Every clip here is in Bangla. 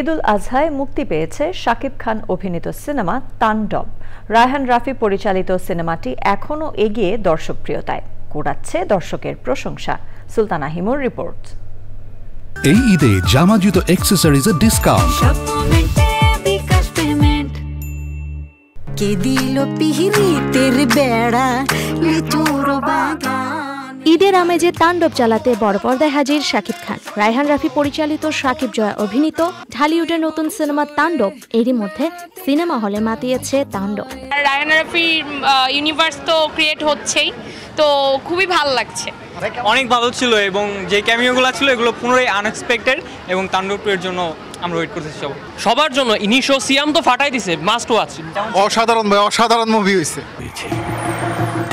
ঈদুল আজহায় মুক্তি পেয়েছে শাকিব খান অভিনীত সিনেমা তাণ্ডব। রায়হান রাফি পরিচালিত সিনেমাটি এখনও এগিয়ে দর্শকপ্রিয়তায়, কুড়াচ্ছে দর্শকের প্রশংসা। সুলতানা হিমুর রিপোর্ট। এই ঈদে জামা জুতো অ্যাকসেসরিজের ডিসকাউন্ট। ঈদের আমেজে তাণ্ডব চালাতে বড় পর্দায় হাজির শাকিব খান। রায়হান রাফি পরিচালিত, শাকিব জয়া অভিনীত ঢালিউডের নতুন সিনেমা তাণ্ডব এরই মধ্যে সিনেমা হলে মাতিয়েছে তাণ্ডব। রায়হান রাফির ইউনিভার্স তো ক্রিয়েট হচ্ছেই, তো খুবই ভালো লাগছে। অনেক ভালো ছিল এবং যে ক্যামিওগুলো ছিল এগুলো পুরোই আনএক্সপেক্টেড এবং তাণ্ডবের জন্য আমরা ওয়েট করতেছি সবার জন্য। ইনিশো সিয়াম তো ফাটাই দিছে, মাস্ট ওয়াচ। অসাধারণ ভাই, অসাধারণ মুভি হয়েছে।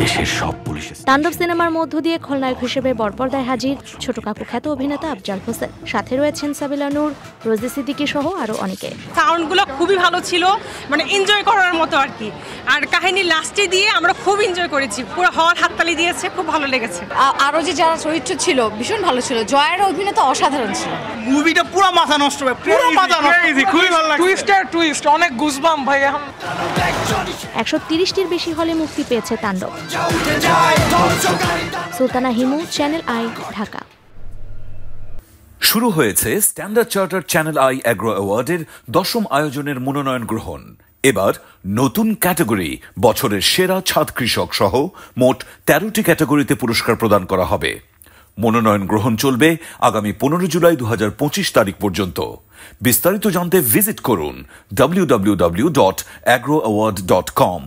দেশের সব পুলিশের তাণ্ডব সিনেমার মধ্য দিয়ে খলনায়ক হিসেবে বড়পর্দায় হাজির ছোট কাকু খ্যাত অভিনেতা আফজাল হোসেন। সাথে রয়েছেন সাবিলা নূর, রোজি সিদ্দিকী সহ আরো অনেকে। সাউন্ডগুলো খুবই ভালো ছিল, মানে এনজয় করার মতো আর কি। আর কাহিনী লাস্টে দিয়ে আমরা খুব এনজয় করেছি, পুরো হল হাততালি দিয়েছে, খুব ভালো লেগেছে। আরো যে যারা চরিত্র ছিল ভীষণ ভালো ছিল, জয়ের অভিনয় অসাধারণ ছিল। মুভিটা পুরো মাথা নষ্ট, পুরো মাথা নষ্ট, খুবই ভালো লাগছে। টুইস্ট অনেক গুজবাম ভাই। 130টির বেশি হলে মুক্তি পেয়েছে তাণ্ডব। Sultana Himu, channel I, Dhaka. শুরু হয়েছে standard charter channel I agro অ্যাওয়ার্ডের 10ম আয়োজনের মনোনয়ন গ্রহণ। এবার নতুন ক্যাটাগরি বছরের সেরা ছাদ কৃষক সহ মোট 13টি ক্যাটাগরিতে পুরস্কার প্রদান করা হবে। মনোনয়ন গ্রহণ চলবে আগামী 15 জুলাই 2025 তারিখ পর্যন্ত। বিস্তারিত জানতে ভিজিট করুন www.agroaward.com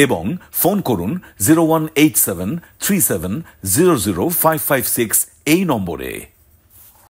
এবং ফোন করুন 018737000556 এই নম্বরে।